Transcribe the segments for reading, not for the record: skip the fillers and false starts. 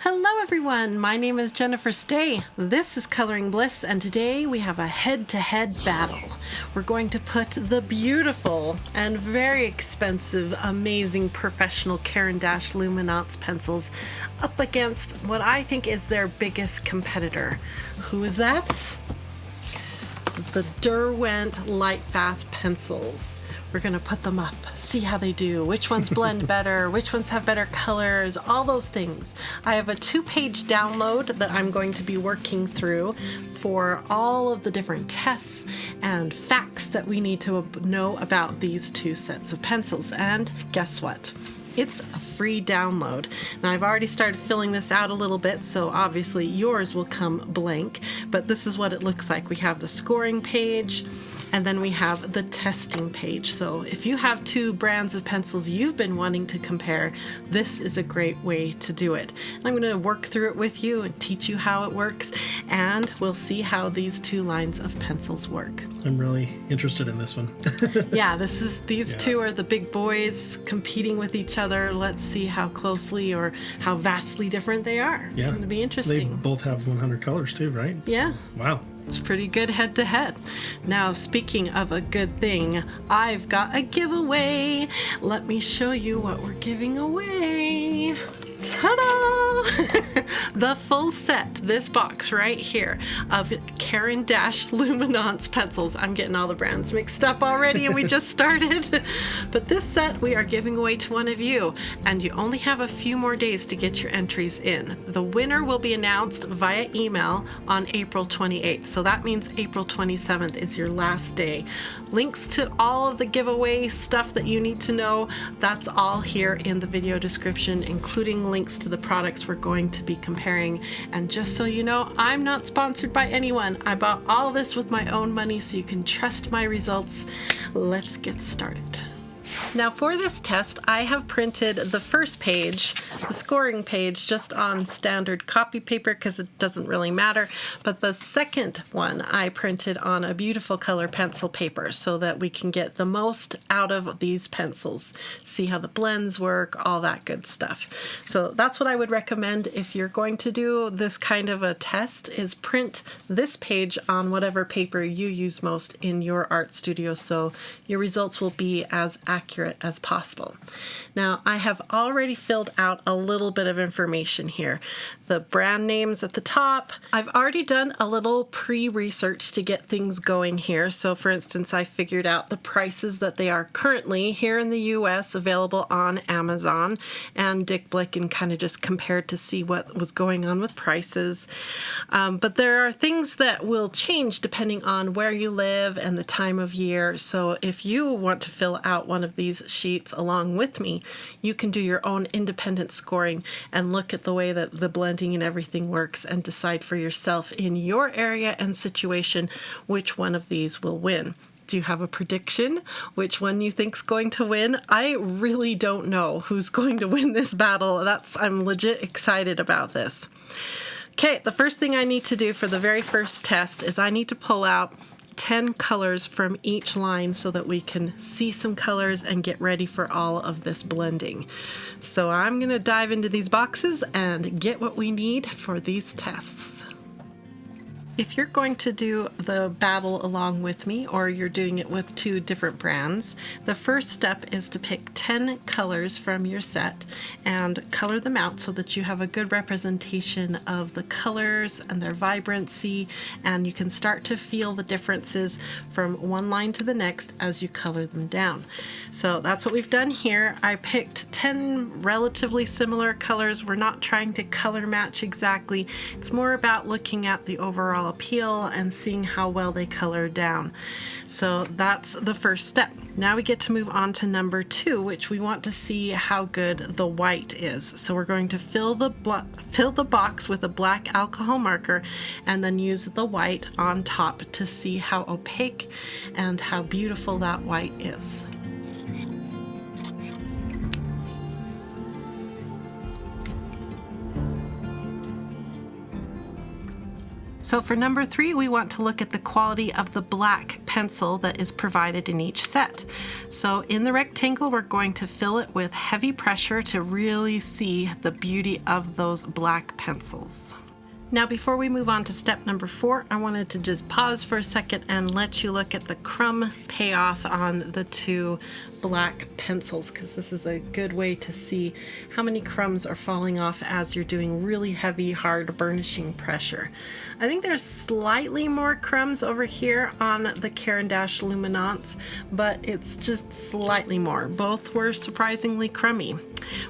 Hello everyone, my name is Jennifer Stay. This is Coloring Bliss, and today we have a head-to-head battle. We're going to put the beautiful and very expensive, amazing professional Caran Luminance pencils up against what I think is their biggest competitor. Who is that? The Derwent Lightfast pencils. We're going to put them up, see how they do, which ones blend better, which ones have better colors, all those things. I have a 2-page download that I'm going to be working through for all of the different tests and facts that we need to know about these two sets of pencils. And guess what? It's a free download. Now I've already started filling this out a little bit, so obviously yours will come blank, but this is what it looks like. We have the scoring page, and then we have the testing page. So if you have two brands of pencils you've been wanting to compare, this is a great way to do it. And I'm going to work through it with you and teach you how it works, and we'll see how these two lines of pencils work. I'm really interested in this one. Yeah, these two are the big boys competing with each other. Let's see how closely or how vastly different they are. It's going to be interesting. They both have 100 colors too, right? Yeah. So, wow. It's pretty good head to head. Now, speaking of a good thing, I've got a giveaway. Let me show you what we're giving away. Ta-da! The full set, this box right here of Caran Luminance pencils. I'm getting all the brands mixed up already and we just started. But this set we are giving away to one of you, and you only have a few more days to get your entries in. The winner will be announced via email on April 28th. So that means April 27th is your last day. Links to all of the giveaway stuff that you need to know, that's all here in the video description, including links to the products we're going to be comparing. And just so you know, I'm not sponsored by anyone. I bought all this with my own money, so you can trust my results. Let's get started. Now for this test, I have printed the first page, the scoring page, just on standard copy paper because it doesn't really matter. But the second one I printed on a beautiful color pencil paper so that we can get the most out of these pencils, see how the blends work, all that good stuff. So that's what I would recommend if you're going to do this kind of a test, is print this page on whatever paper you use most in your art studio, so your results will be as accurate as possible. Now, I have already filled out a little bit of information here. The brand names at the top. I've already done a little pre-research to get things going here. So for instance, I figured out the prices that they are currently here in the US available on Amazon and Dick Blick, and kind of just compared to see what was going on with prices. But there are things that will change depending on where you live and the time of year. So if you want to fill out one of these sheets along with me, you can do your own independent scoring and look at the way that the blending and everything works and decide for yourself in your area and situation which one of these will win. Do you have a prediction which one you think's going to win? I really don't know who's going to win this battle. I'm legit excited about this. Okay, the first thing I need to do for the very first test is I need to pull out 10 colors from each line so that we can see some colors and get ready for all of this blending. So I'm going to dive into these boxes and get what we need for these tests. If you're going to do the battle along with me, or you're doing it with two different brands, the first step is to pick 10 colors from your set and color them out so that you have a good representation of the colors and their vibrancy, and you can start to feel the differences from one line to the next as you color them down. So that's what we've done here. I picked 10 relatively similar colors. We're not trying to color match exactly. It's more about looking at the overall appeal and seeing how well they color down. So that's the first step. Now we get to move on to number 2, which we want to see how good the white is. So we're going to fill the box with a black alcohol marker and then use the white on top to see how opaque and how beautiful that white is. So for number 3, we want to look at the quality of the black pencil that is provided in each set. So in the rectangle, we're going to fill it with heavy pressure to really see the beauty of those black pencils. Now before we move on to step number 4, I wanted to just pause for a second and let you look at the crumb payoff on the 2 black pencils, because this is a good way to see how many crumbs are falling off as you're doing really heavy, hard burnishing pressure. I think there's slightly more crumbs over here on the Caran Luminance, but it's just slightly more. Both were surprisingly crummy.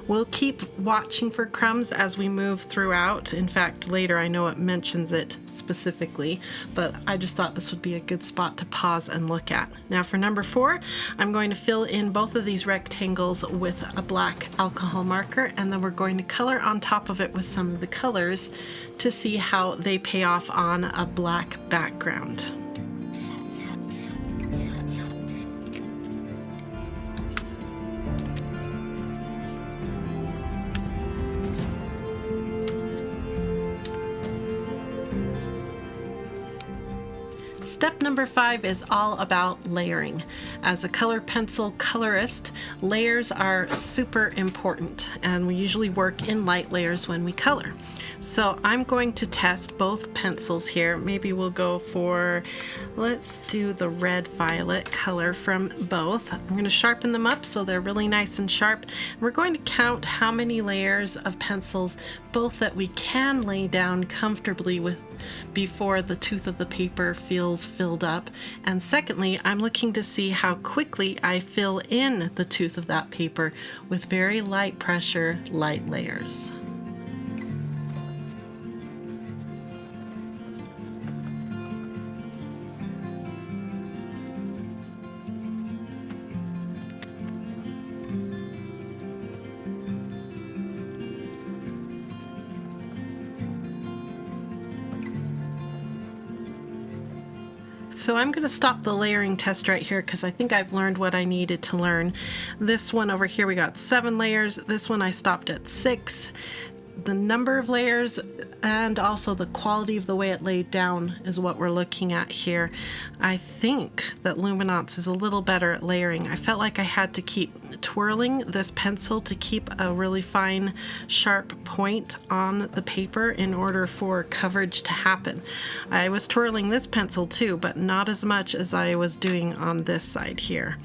We'll keep watching for crumbs as we move throughout. In fact, later I know it mentions it specifically, but I just thought this would be a good spot to pause and look at. Now for number 4, I'm going to fill in both of these rectangles with a black alcohol marker, and then we're going to color on top of it with some of the colors to see how they pay off on a black background. Step number 5 is all about layering. As a color pencil colorist, layers are super important, and we usually work in light layers when we color. So I'm going to test both pencils here. Maybe we'll go for, let's do the red violet color from both. I'm going to sharpen them up so they're really nice and sharp. We're going to count how many layers of pencils, both that we can lay down comfortably with before the tooth of the paper feels filled up, and secondly, I'm looking to see how quickly I fill in the tooth of that paper with very light pressure, light layers. So I'm going to stop the layering test right here because I think I've learned what I needed to learn. This one over here we got 7 layers. This one I stopped at 6. The number of layers and also the quality of the way it laid down is what we're looking at here. I think that Luminance is a little better at layering. I felt like I had to keep twirling this pencil to keep a really fine, sharp point on the paper in order for coverage to happen. I was twirling this pencil too, but not as much as I was doing on this side here.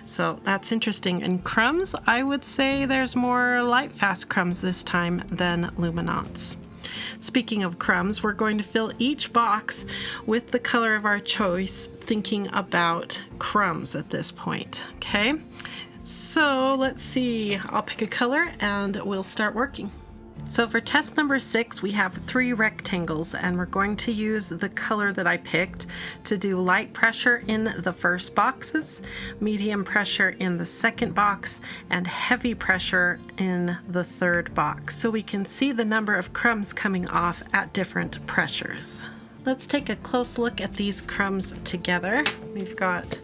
So that's interesting. In Crumbs, I would say there's more Lightfast Crumbs this time than Luminance. Speaking of crumbs, we're going to fill each box with the color of our choice, thinking about crumbs at this point, okay? So let's see, I'll pick a color and we'll start working. So for test number 6, we have 3 rectangles, and we're going to use the color that I picked to do light pressure in the first boxes, medium pressure in the second box, and heavy pressure in the third box, so we can see the number of crumbs coming off at different pressures. Let's take a close look at these crumbs together. We've got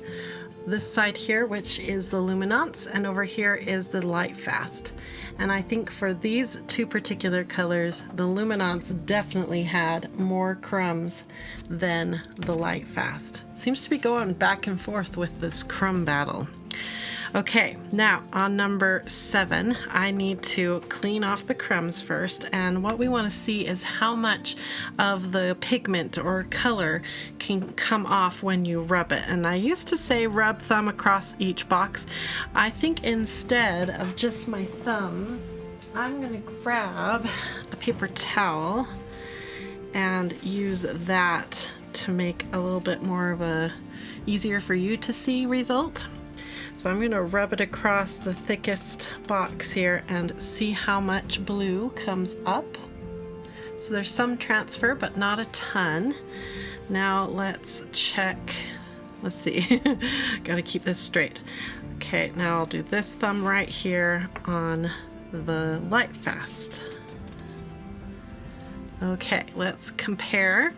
this side here, which is the Luminance, and over here is the Lightfast. And I think for these 2 particular colors, the Luminance definitely had more crumbs than the Lightfast. Seems to be going back and forth with this crumb battle. Okay, now on number 7, I need to clean off the crumbs first, and what we want to see is how much of the pigment or color can come off when you rub it. And I used to say rub thumb across each box. I think instead of just my thumb, I'm going to grab a paper towel and use that to make a little bit more of a easier for you to see result. So I'm going to rub it across the thickest box here and see how much blue comes up. So there's some transfer, but not a ton. Now let's check. Let's see. Got to keep this straight. Okay, now I'll do this thumb right here on the Lightfast. Okay, let's compare.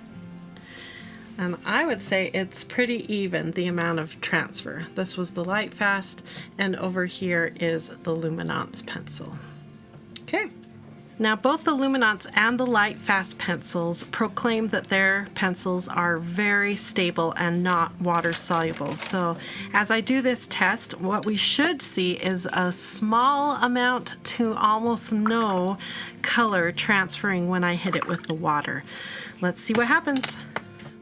And I would say it's pretty even, the amount of transfer. This was the Lightfast, and over here is the Luminance pencil. Okay, Now, both the Luminance and the Lightfast pencils proclaim that their pencils are very stable and not water soluble. So as I do this test, what we should see is a small amount to almost no color transferring when I hit it with the water. Let's see what happens.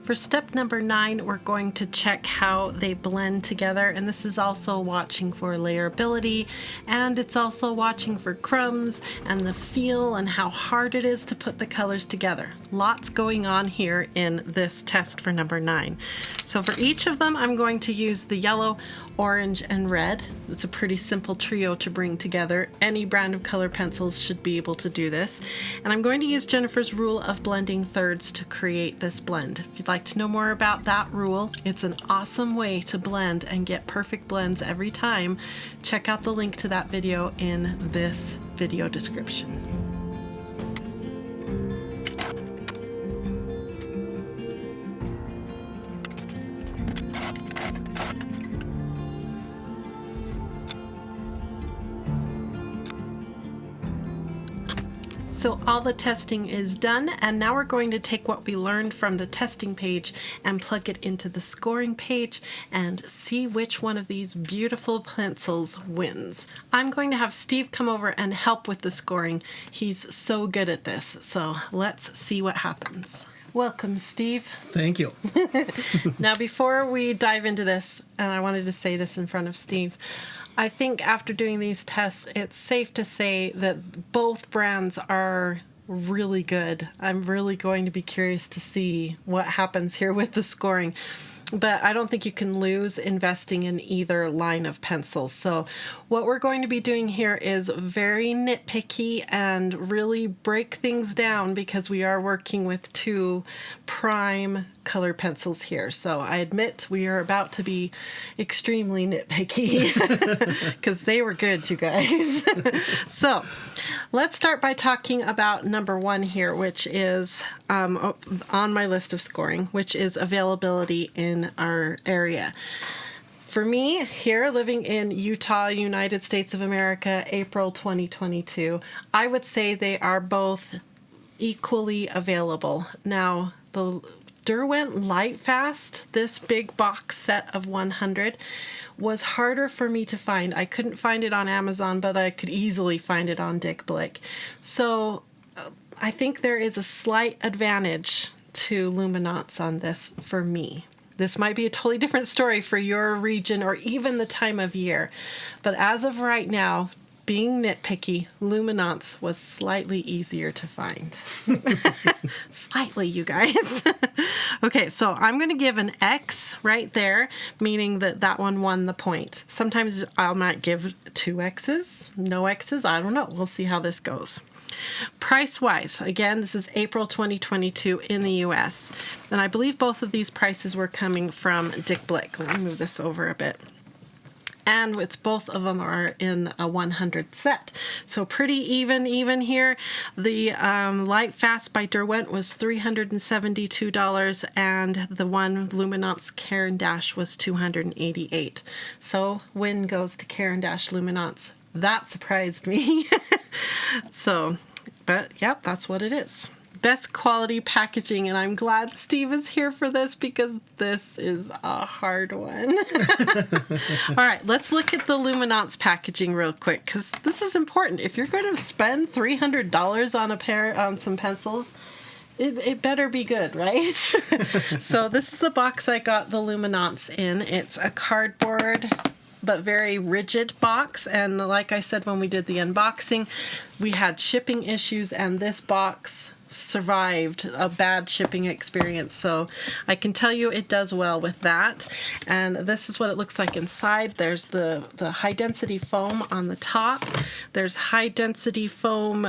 For step number 9, we're going to check how they blend together, and this is also watching for layerability, and it's also watching for crumbs and the feel and how hard it is to put the colors together. Lots going on here in this test for number 9. So for each of them, I'm going to use the yellow, orange, and red. It's a pretty simple trio to bring together. Any brand of color pencils should be able to do this. And I'm going to use Jennifer's rule of blending thirds to create this blend. If you'd like to know more about that rule, it's an awesome way to blend and get perfect blends every time. Check out the link to that video in this video description. So all the testing is done, and now we're going to take what we learned from the testing page and plug it into the scoring page and see which one of these beautiful pencils wins. I'm going to have Steve come over and help with the scoring. He's so good at this, so let's see what happens. Welcome, Steve. Thank you. Now, before we dive into this, and I wanted to say this in front of Steve, I think after doing these tests, it's safe to say that both brands are really good. I'm really going to be curious to see what happens here with the scoring. But I don't think you can lose investing in either line of pencils. So what we're going to be doing here is very nitpicky and really break things down because we are working with 2 prime color pencils here. So I admit we are about to be extremely nitpicky because they were good, you guys. So let's start by talking about number 1 here, which is on my list of scoring, which is availability in our area. For me, here living in Utah, United States of America, April 2022, I would say they are both equally available. Now, the Derwent Lightfast, this big box set of 100, was harder for me to find. I couldn't find it on Amazon, but I could easily find it on Dick Blick. So I think there is a slight advantage to Luminance on this for me. This might be a totally different story for your region or even the time of year. But as of right now, being nitpicky, Luminance was slightly easier to find. Slightly, you guys. Okay, so I'm going to give an X right there, meaning that that one won the point. Sometimes I might give 2 X's, no X's, I don't know. We'll see how this goes. Price-wise, again, this is April 2022 in the US, and I believe both of these prices were coming from Dick Blick. Let me move this over a bit. And it's both of them are in a 100 set. So pretty even here. The Lightfast by Derwent was $372, and the one Luminance Caran was $288. So win goes to Caran Luminance. That surprised me. So, but yep, that's what it is. Best quality packaging, and I'm glad Steve is here for this because this is a hard one. All right, let's look at the Luminance packaging real quick because this is important. If you're going to spend $300 on some pencils, it better be good, right? So this is the box I got the Luminance in. It's a cardboard but very rigid box, and like I said when we did the unboxing, we had shipping issues, and this box survived a bad shipping experience, so I can tell you it does well with that. And this is what it looks like inside. There's the high density foam on the top. There's high density foam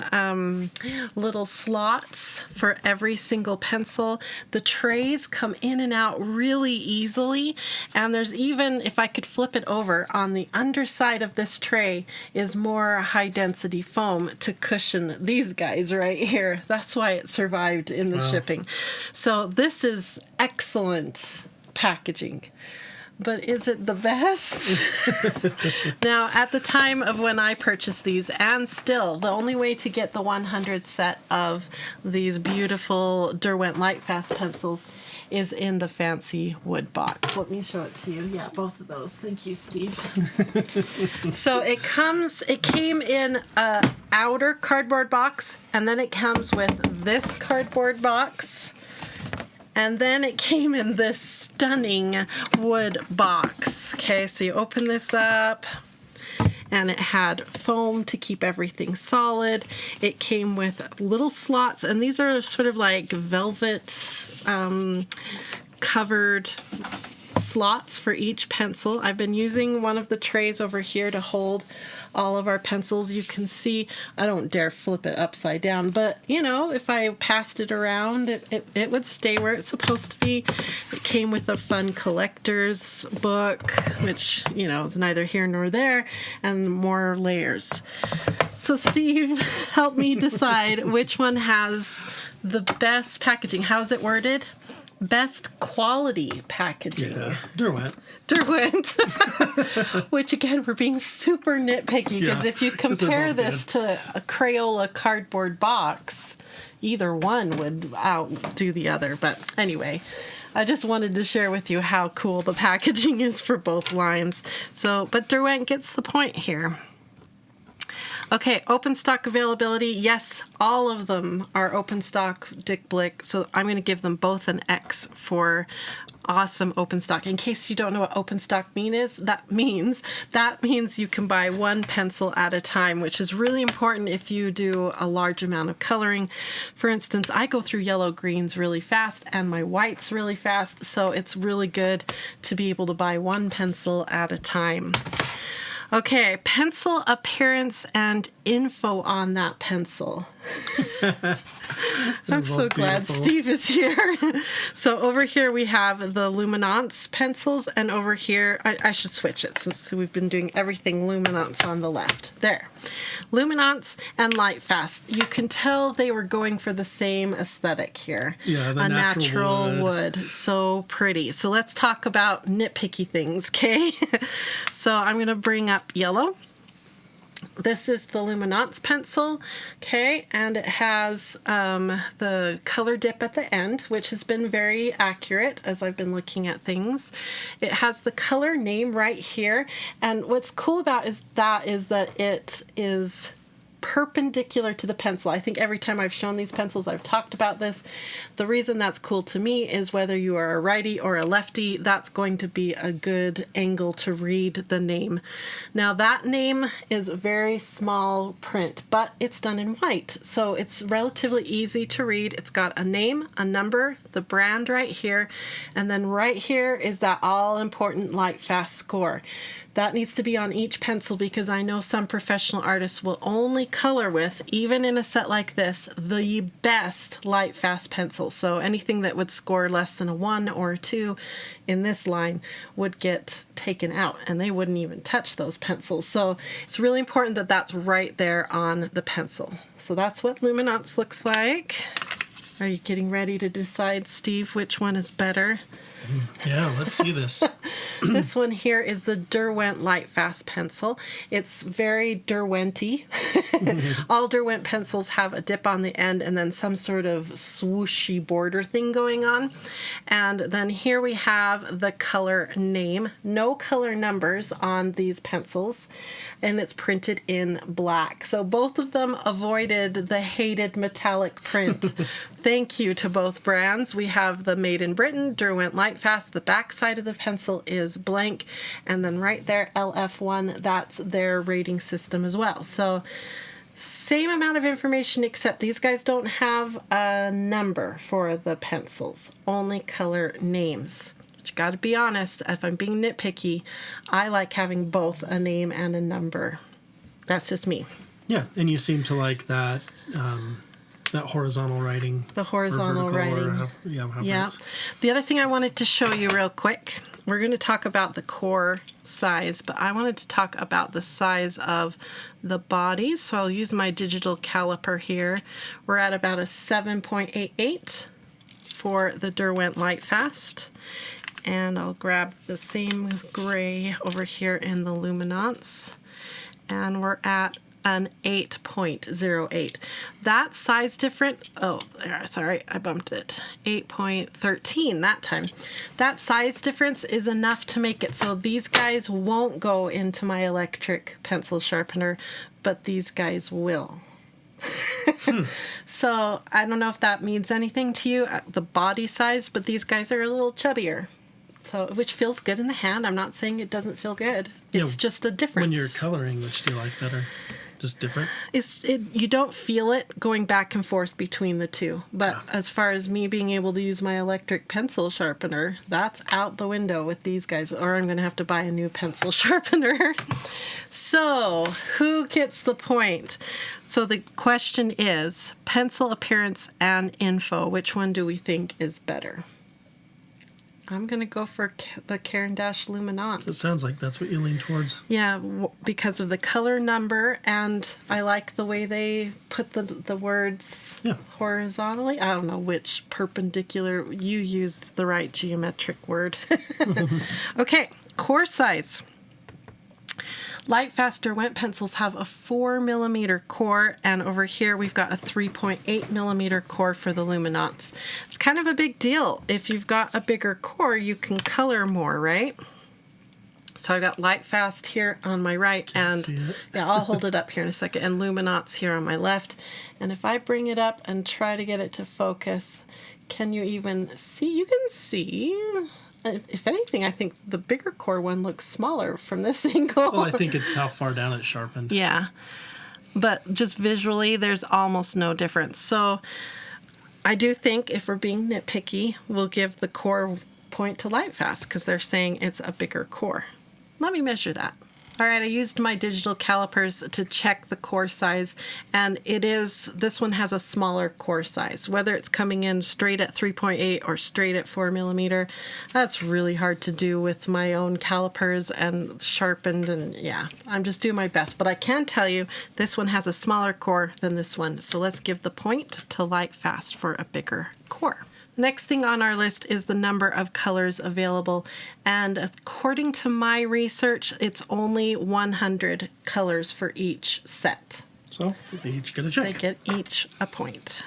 little slots for every single pencil. The trays come in and out really easily, and there's even, if I could flip it over, on the underside of this tray is more high density foam to cushion these guys right here. That's why it survived in the shipping. So this is excellent packaging. but is it the best? Now, at the time of when I purchased these, and still, the only way to get the 100 set of these beautiful Derwent Lightfast pencils is in the fancy wood box. Let me show it to you. Yeah, both of those. Thank you, Steve. So it came in a outer cardboard box, and then it comes with this cardboard box, and then it came in this stunning wood box. Okay, so you open this up, and it had foam to keep everything solid. It came with little slots, and these are sort of like velvet covered slots for each pencil. I've been using one of the trays over here to hold all of our pencils. You can see, I don't dare flip it upside down, but you know, if I passed it around, it would stay where it's supposed to be. It came with a fun collector's book, which, you know, is neither here nor there, and more layers. So Steve, help me decide which one has the best packaging. How's it worded? Best quality packaging. Yeah, Derwent. Which again, we're being super nitpicky, because if you compare this to a Crayola cardboard box, either one would outdo the other. But anyway, I just wanted to share with you how cool the packaging is for both lines. So, but Derwent gets the point here. Okay, open stock availability. Yes, all of them are open stock Dick Blick, so I'm going to give them both an X for awesome open stock. In case you don't know what open stock that means you can buy one pencil at a time, which is really important if you do a large amount of coloring. For instance, I go through yellow greens really fast and my whites really fast, so it's really good to be able to buy one pencil at a time. Okay, pencil appearance and info on that pencil. I'm so glad Steve is here. So over here we have the Luminance pencils, and over here, I should switch it since we've been doing everything Luminance on the left. There. Luminance and Lightfast. You can tell they were going for the same aesthetic here. Yeah, the a natural wood. So pretty. So let's talk about nitpicky things, okay? So I'm going to bring up yellow. This is the Luminance pencil, okay, and it has the color dip at the end, which has been very accurate as I've been looking at things. It has the color name right here, and what's cool about that is that it is perpendicular to the pencil. I think every time I've shown these pencils, I've talked about this. The reason that's cool to me is whether you are a righty or a lefty, that's going to be a good angle to read the name. Now that name is very small print, but it's done in white, so it's relatively easy to read. It's got a name, a number, the brand right here, and then right here is that all-important Lightfast score. That needs to be on each pencil because I know some professional artists will only color with, even in a set like this, the best Lightfast pencils. So anything that would score less than a 1 or a 2 in this line would get taken out, and they wouldn't even touch those pencils. So it's really important that that's right there on the pencil. So that's what Luminance looks like. Are you getting ready to decide, Steve, which one is better? Yeah, let's see this. This one here is the Derwent Lightfast pencil. It's very Derwent-y. All Derwent pencils have a dip on the end and then some sort of swooshy border thing going on. And then here we have the color name. No color numbers on these pencils, and it's printed in black. So both of them avoided the hated metallic print. Thank you to both brands. We have the Made in Britain Derwent Lightfast. The back side of the pencil is blank, and then right there, LF1, that's their rating system as well. So same amount of information, except these guys don't have a number for the pencils, only color names. But you got to be honest, if I'm being nitpicky, I like having both a name and a number. That's just me. Yeah, and you seem to like that that horizontal writing. The horizontal writing. Yeah. The other thing I wanted to show you real quick, we're going to talk about the core size, but I wanted to talk about the size of the bodies. So I'll use my digital caliper here. We're at about a 7.88 for the Derwent Lightfast. And I'll grab the same gray over here in the Luminance. And we're at an 8.08. That size difference, oh, sorry, I bumped it. 8.13 that time. That size difference is enough to make it so these guys won't go into my electric pencil sharpener, but these guys will. So I don't know if that means anything to you, the body size, but these guys are a little chubbier. So, which feels good in the hand. I'm not saying it doesn't feel good. It's just a difference. When you're coloring, which do you like better? Just different? You don't feel it going back and forth between the two. But as far as me being able to use my electric pencil sharpener, that's out the window with these guys. Or I'm going to have to buy a new pencil sharpener. So, who gets the point? So the question is, pencil appearance and info, which one do we think is better? I'm going to go for the Caran Luminance. It sounds like that's what you lean towards. Yeah, because of the color number, and I like the way they put the words horizontally. I don't know which perpendicular. You used the right geometric word. Okay, core size. Lightfast Derwent pencils have a 4mm core, and over here we've got a 3.8mm core for the Luminance. It's kind of a big deal. If you've got a bigger core, you can color more, right? So I've got Lightfast here on my right, and yeah, I'll hold it up here in a second, and Luminance here on my left. And if I bring it up and try to get it to focus, can you even see? You can see. If anything, I think the bigger core one looks smaller from this angle. Well, I think it's how far down it's sharpened. Yeah. But just visually, there's almost no difference. So I do think if we're being nitpicky, we'll give the core point to Lightfast because they're saying it's a bigger core. Let me measure that. All right, I used my digital calipers to check the core size, and this one has a smaller core size. Whether it's coming in straight at 3.8 or straight at 4mm, that's really hard to do with my own calipers and sharpened, and yeah, I'm just doing my best. But I can tell you this one has a smaller core than this one, so let's give the point to Lightfast for a bigger core. Next thing on our list is the number of colors available, and according to my research, it's only 100 colors for each set. So they each get a check. They get each a point.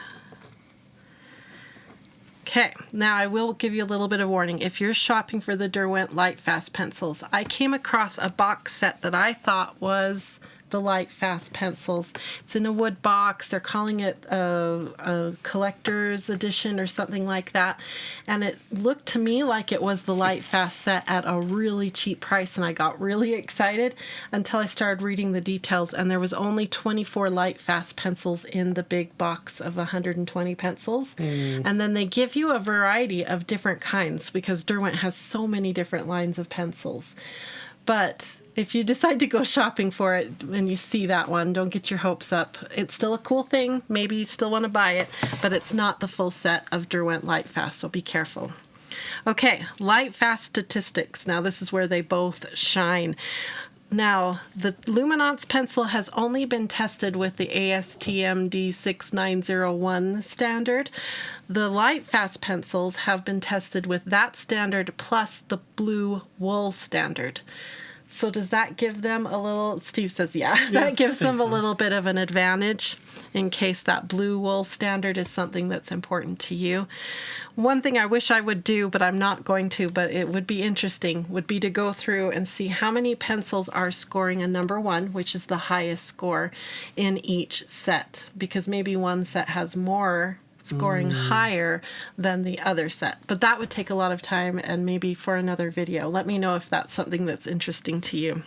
Okay, now I will give you a little bit of warning. If you're shopping for the Derwent Lightfast pencils, I came across a box set that I thought was the Lightfast pencils. It's in a wood box. They're calling it a collector's edition or something like that. And it looked to me like it was the Lightfast set at a really cheap price, and I got really excited until I started reading the details, and there was only 24 Lightfast pencils in the big box of 120 pencils. And then they give you a variety of different kinds because Derwent has so many different lines of pencils. But if you decide to go shopping for it and you see that one, don't get your hopes up. It's still a cool thing. Maybe you still want to buy it, but it's not the full set of Derwent Lightfast, so be careful. Okay, Lightfast statistics. Now this is where they both shine. Now, the Luminance pencil has only been tested with the ASTM D6901 standard. The Lightfast pencils have been tested with that standard plus the blue wool standard. So does that give them a little, Steve says yeah, that gives them a little bit of an advantage in case that blue wool standard is something that's important to you. One thing I wish I would do, but I'm not going to, but it would be interesting, would be to go through and see how many pencils are scoring a number 1, which is the highest score in each set, because maybe one set has more scoring higher than the other set. But that would take a lot of time and maybe for another video. Let me know if that's something that's interesting to you.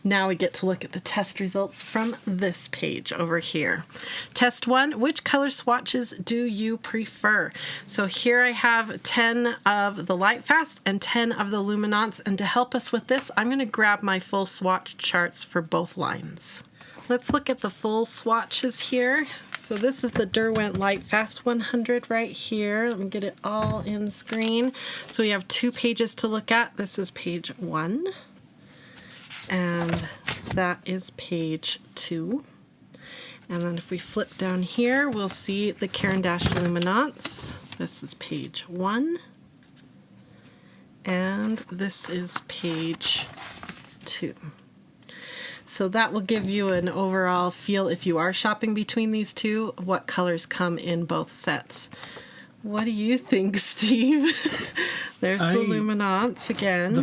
Now we get to look at the test results from this page over here. Test 1, which color swatches do you prefer? So here I have 10 of the Lightfast and 10 of the Luminance, and to help us with this, I'm going to grab my full swatch charts for both lines. Let's look at the full swatches here. So this is the Derwent Lightfast 100 right here. Let me get it all in screen. So we have 2 pages to look at. This is page 1, and that is page 2. And then if we flip down here, we'll see the Caran Luminance. This is page 1. And this is page 2. So that will give you an overall feel, if you are shopping between these two, what colors come in both sets. What do you think, Steve? There's the Luminance again.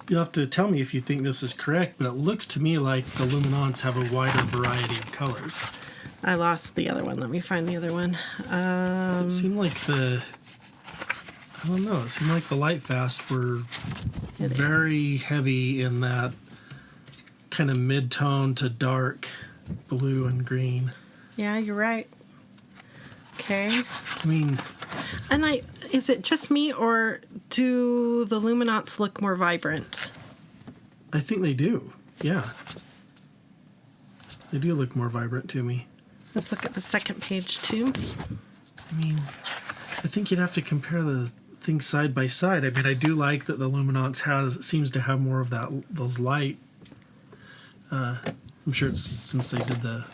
You'll have to tell me if you think this is correct, but it looks to me like the Luminance have a wider variety of colors. I lost the other one. Let me find the other one. It seemed like it seemed like the Lightfast were very heavy in that kind of mid-tone to dark blue and green. Yeah, you're right. Okay. I mean... And is it just me, or do the Luminance look more vibrant? I think they do, yeah. They do look more vibrant to me. Let's look at the second page, too. I mean, I think you'd have to compare the things side by side. I mean, I do like that the Luminance seems to have more of those light. I'm sure it's since they did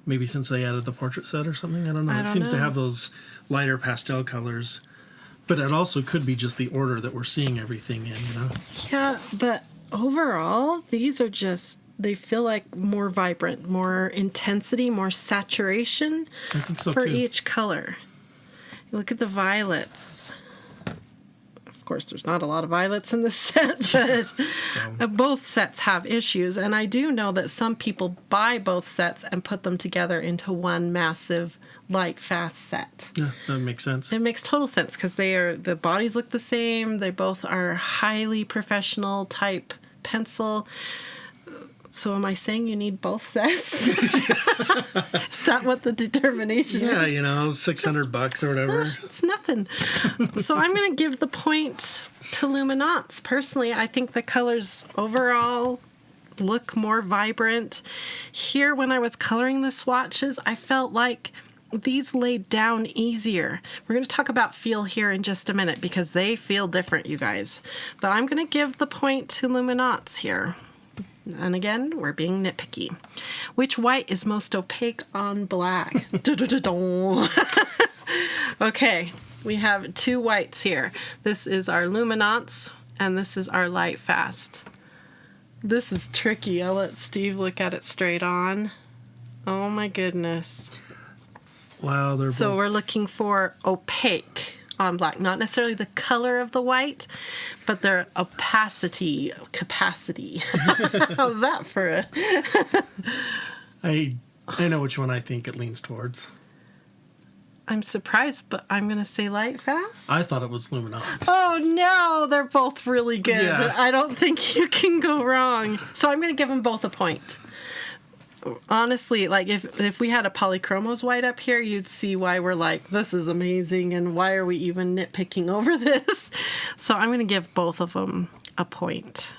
maybe since they added the portrait set or something. I don't know. It seems to have those lighter pastel colors. But it also could be just the order that we're seeing everything in, you know? Yeah, but overall, these are just, they feel like more vibrant, more intensity, more saturation I think so for too. each color. You look at the violets. Of course, there's not a lot of violets in this set, but both sets have issues. And I do know that some people buy both sets and put them together into one massive Lightfast set. Yeah, that makes sense. It makes total sense because the bodies look the same. They both are highly professional type pencil. So am I saying you need both sets? Is that what the determination is? Yeah, you know, $600 or whatever. It's nothing. So I'm going to give the point to Luminance. Personally, I think the colors overall look more vibrant. Here, when I was coloring the swatches, I felt like these laid down easier. We're going to talk about feel here in just a minute because they feel different, you guys. But I'm going to give the point to Luminance here. And again, we're being nitpicky. Which white is most opaque on black? Okay, we have two whites here. This is our Luminance, and this is our Lightfast. This is tricky. I'll let Steve look at it straight on. Oh my goodness. Wow, they're So both... we're looking for opaque on black. Not necessarily the color of the white, but their opacity, capacity. How's that for a... I know which one I think it leans towards. I'm surprised, but I'm going to say Lightfast. I thought it was Luminance. Oh no, they're both really good. Yeah. I don't think you can go wrong. So I'm going to give them both a point. Honestly, like if we had a polychromos white up here, you'd see why we're like, this is amazing, and why are we even nitpicking over this? So I'm going to give both of them a point.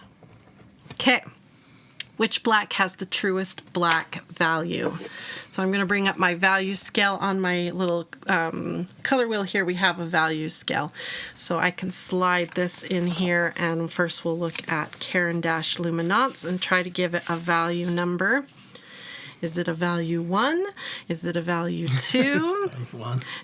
Okay. Which black has the truest black value? So I'm going to bring up my value scale on my little color wheel here. We have a value scale. So I can slide this in here, and first we'll look at Caran Luminance and try to give it a value number. Is it a value 1? Is it a value 2?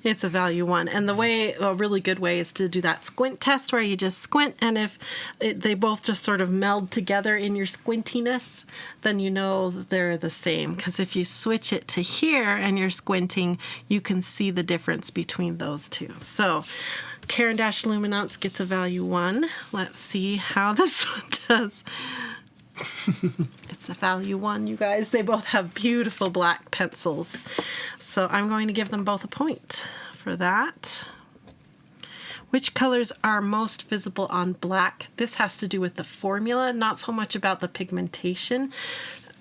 It's a value 1. And a really good way is to do that squint test where you just squint, and if they both just sort of meld together in your squintiness, then you know they're the same. Because if you switch it to here and you're squinting, you can see the difference between those two. So Caran Luminance gets a value 1. Let's see how this one does. It's a value 1, you guys. They both have beautiful black pencils. So I'm going to give them both a point for that. Which colors are most visible on black? This has to do with the formula, not so much about the pigmentation.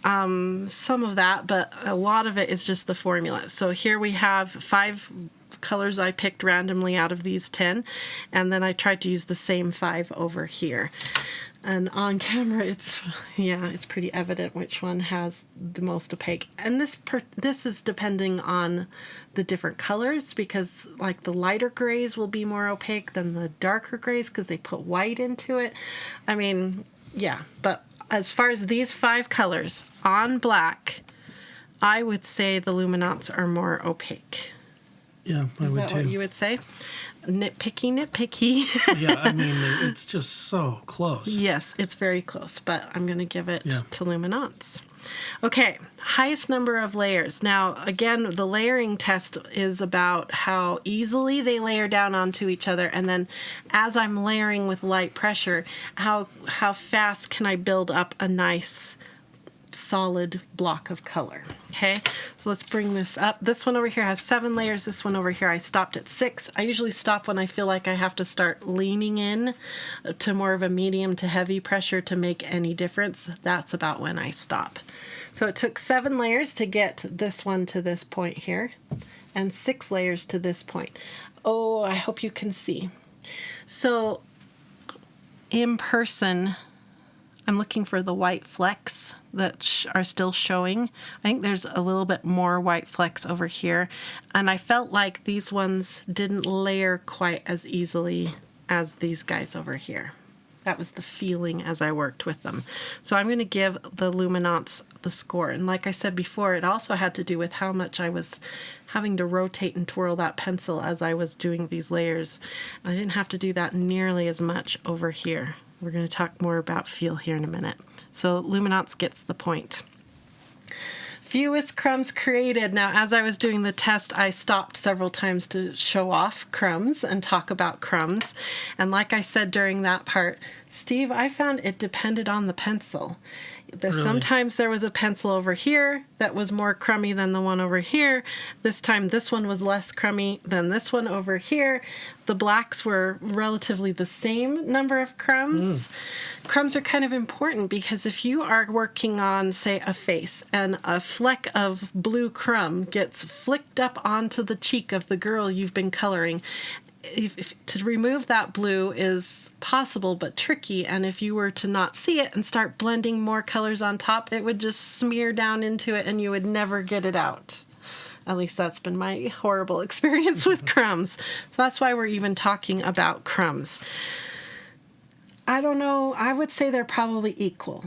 Some of that, but a lot of it is just the formula. So here we have 5 colors I picked randomly out of these 10, and then I tried to use the same 5 over here. And on camera, it's pretty evident which one has the most opaque. And this is depending on the different colors, because like the lighter grays will be more opaque than the darker grays because they put white into it. I mean, yeah, but as far as these 5 colors on black, I would say the Luminance are more opaque. Yeah, I Is would that too. what you would say? Nitpicky, nitpicky. Yeah, I mean, it's just so close. Yes, it's very close, but I'm going to give it Yeah. to Luminance. Okay, highest number of layers. Now, again, the layering test is about how easily they layer down onto each other, and then as I'm layering with light pressure, how fast can I build up a nice solid block of color. Okay, so let's bring this up. This one over here has 7 layers. This one over here I stopped at 6. I usually stop when I feel like I have to start leaning in to more of a medium to heavy pressure to make any difference. That's about when I stop. So it took 7 layers to get this one to this point here, and 6 layers to this point. Oh, I hope you can see. So in person, I'm looking for the white flecks that are still showing. I think there's a little bit more white flecks over here. And I felt like these ones didn't layer quite as easily as these guys over here. That was the feeling as I worked with them. So I'm going to give the Luminance the score. And like I said before, it also had to do with how much I was having to rotate and twirl that pencil as I was doing these layers. I didn't have to do that nearly as much over here. We're going to talk more about feel here in a minute. So Luminance gets the point. Fewest crumbs created. Now, as I was doing the test, I stopped several times to show off crumbs and talk about crumbs. And like I said during that part, Steve, I found it depended on the pencil. Really? Sometimes there was a pencil over here that was more crummy than the one over here. This time this one was less crummy than this one over here. The blacks were relatively the same number of crumbs. Crumbs are kind of important because if you are working on, say, a face and a fleck of blue crumb gets flicked up onto the cheek of the girl you've been coloring, to remove that blue is possible but tricky, and if you were to not see it and start blending more colors on top, it would just smear down into it and you would never get it out. At least that's been my horrible experience with crumbs. So that's why we're even talking about crumbs. I don't know, I would say they're probably equal.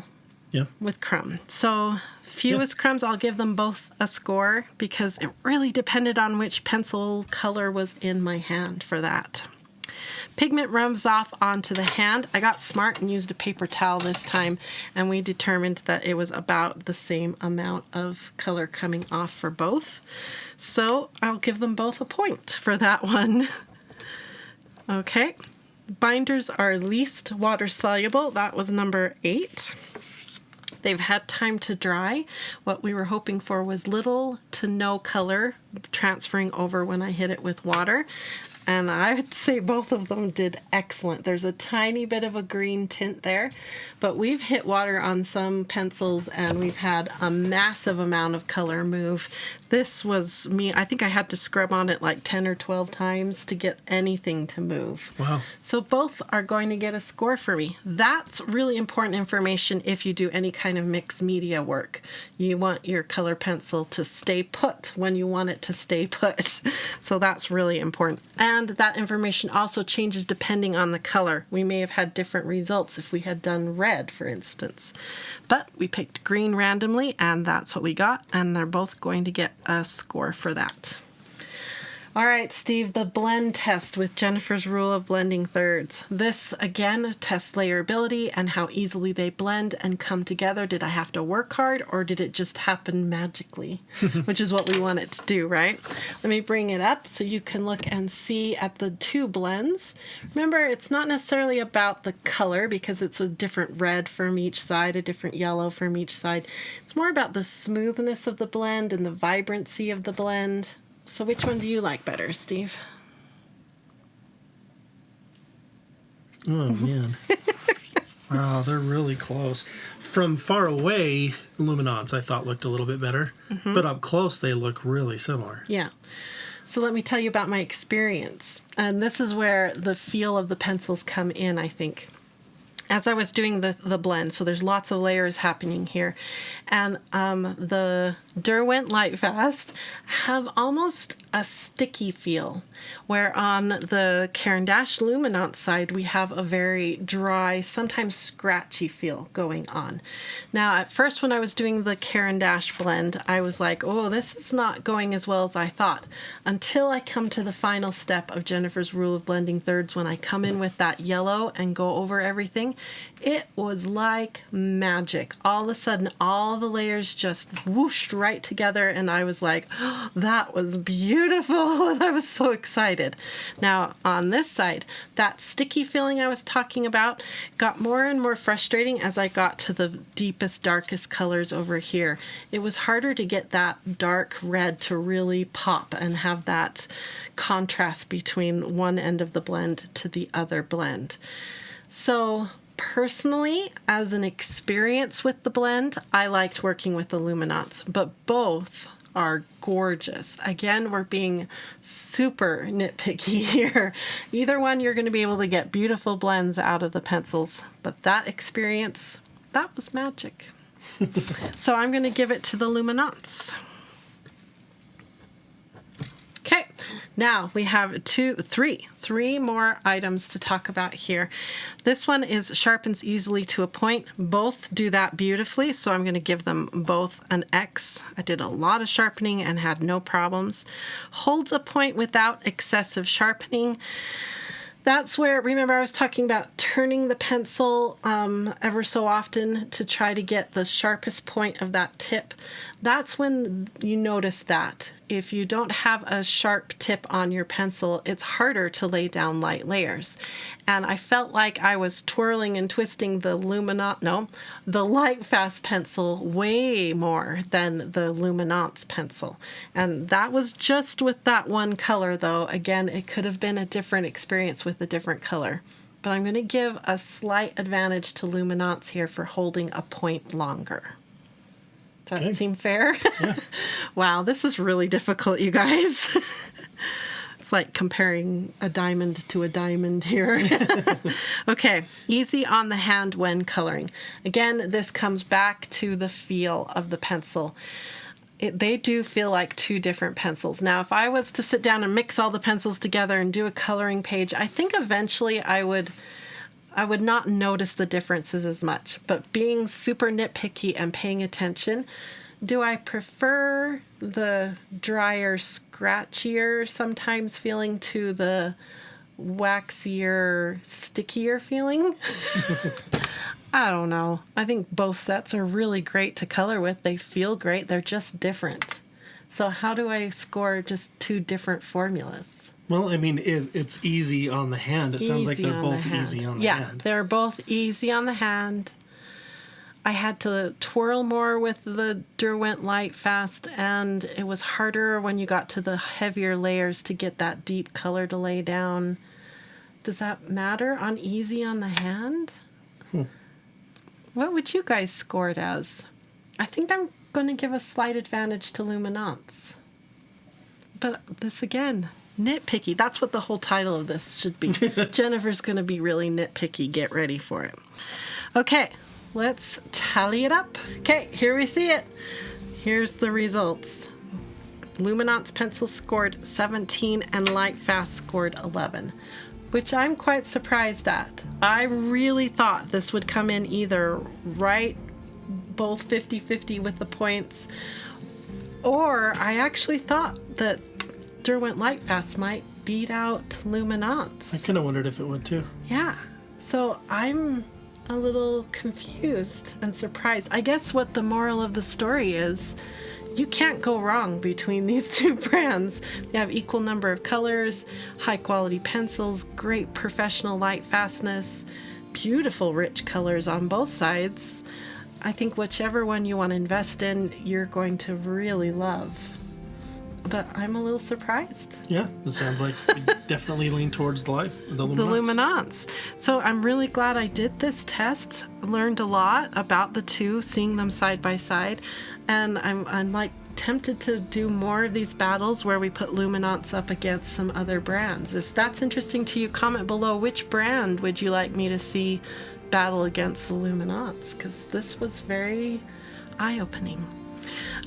Yeah. With crumb. So fewest crumbs, I'll give them both a score because it really depended on which pencil color was in my hand for that. Pigment rubs off onto the hand. I got smart and used a paper towel this time, and we determined that it was about the same amount of color coming off for both. So I'll give them both a point for that one. Okay. Binders are least water soluble. That was number 8. They've had time to dry. What we were hoping for was little to no color transferring over when I hit it with water. And I would say both of them did excellent. There's a tiny bit of a green tint there, but we've hit water on some pencils and we've had a massive amount of color move. This was me. I think I had to scrub on it like 10 or 12 times to get anything to move. Wow. So both are going to get a score for me. That's really important information if you do any kind of mixed media work. You want your color pencil to stay put when you want it to stay put. So that's really important. And that information also changes depending on the color. We may have had different results if we had done red, for instance. But we picked green randomly, and that's what we got, and they're both going to get a score for that. All right, Steve, the blend test with Jennifer's rule of blending thirds. This, again, tests layerability and how easily they blend and come together. Did I have to work hard, or did it just happen magically? Which is what we want it to do, right? Let me bring it up so you can look and see at the 2 blends. Remember, it's not necessarily about the color because it's a different red from each side, a different yellow from each side. It's more about the smoothness of the blend and the vibrancy of the blend. So which one do you like better, Steve? Oh, man. Wow, they're really close. From far away, Luminance I thought looked a little bit better, but up close they look really similar. Yeah. So let me tell you about my experience. And this is where the feel of the pencils come in, I think. As I was doing the blend, so there's lots of layers happening here, and the Derwent Lightfast have almost a sticky feel, where on the Caran Luminance side we have a very dry, sometimes scratchy feel going on. Now at first when I was doing the Caran blend, I was like, oh, this is not going as well as I thought, until I come to the final step of Jennifer's rule of blending thirds. When I come in with that yellow and go over everything, it was like magic. All of a sudden all the layers just whooshed right together, and I was like, oh, that was beautiful. And I was so excited. Now on this side, that sticky feeling I was talking about got more and more frustrating as I got to the deepest, darkest colors over here. It was harder to get that dark red to really pop and have that contrast between one end of the blend to the other blend. So personally, as an experience with the blend, I liked working with the Luminance, but both are gorgeous. Again, we're being super nitpicky here. Either one, you're going to be able to get beautiful blends out of the pencils, but that experience, that was magic. So I'm going to give it to the Luminance. Okay, now we have three more items to talk about here. This one is sharpens easily to a point. Both do that beautifully, so I'm going to give them both an X. I did a lot of sharpening and had no problems. Holds a point without excessive sharpening. That's where, remember I was talking about turning the pencil ever so often to try to get the sharpest point of that tip. That's when you notice that. If you don't have a sharp tip on your pencil, it's harder to lay down light layers. And I felt like I was twirling and twisting the Lightfast pencil way more than the Luminance pencil. And that was just with that one color though. Again, it could have been a different experience with a different color. But I'm going to give a slight advantage to Luminance here for holding a point longer. Does that seem fair? Yeah. Wow, this is really difficult, you guys. It's like comparing a diamond to a diamond here. Okay, easy on the hand when coloring. Again, this comes back to the feel of the pencil. They do feel like two different pencils. Now, if I was to sit down and mix all the pencils together and do a coloring page, I think eventually I would not notice the differences as much. But being super nitpicky and paying attention, do I prefer the drier, scratchier sometimes feeling to the waxier, stickier feeling? I don't know. I think both sets are really great to color with. They feel great. They're just different. So how do I score just two different formulas? Well, I mean, it's easy on the hand. It sounds like they're both easy on the hand. Yeah, they're both easy on the hand. I had to twirl more with the Derwent Lightfast, and it was harder when you got to the heavier layers to get that deep color to lay down. Does that matter on easy on the hand? What would you guys score it as? I think I'm going to give a slight advantage to Luminance. But this again, nitpicky. That's what the whole title of this should be. Jennifer's going to be really nitpicky. Get ready for it. Okay, let's tally it up. Okay, here we see it. Here's the results. Luminance pencil scored 17 and Lightfast scored 11, which I'm quite surprised at. I really thought this would come in either right, both 50-50 with the points, or I actually thought that Derwent Lightfast might beat out Luminance. I kind of wondered if it would too. Yeah. So I'm a little confused and surprised. I guess what the moral of the story is, you can't go wrong between these two brands. They have equal number of colors, high quality pencils, great professional light fastness, beautiful rich colors on both sides. I think whichever one you want to invest in, you're going to really love. But I'm a little surprised. Yeah, it sounds like we definitely lean towards the Luminance. The Luminance. So I'm really glad I did this test. Learned a lot about the two, seeing them side by side. And I'm like tempted to do more of these battles where we put Luminance up against some other brands. If that's interesting to you, comment below which brand would you like me to see battle against the Luminance, because this was very eye-opening.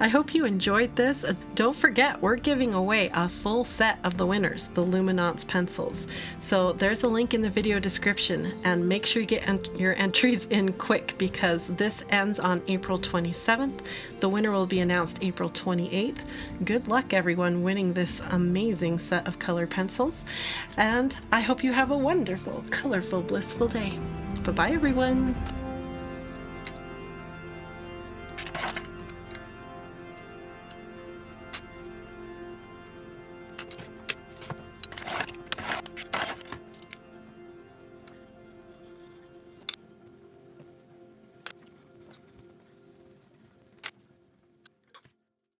I hope you enjoyed this. Don't forget, we're giving away a full set of the winners, the Luminance pencils. So there's a link in the video description, and make sure you get your entries in quick because this ends on April 27th. The winner will be announced April 28th. Good luck everyone winning this amazing set of color pencils, and I hope you have a wonderful, colorful, blissful day. Bye-bye everyone.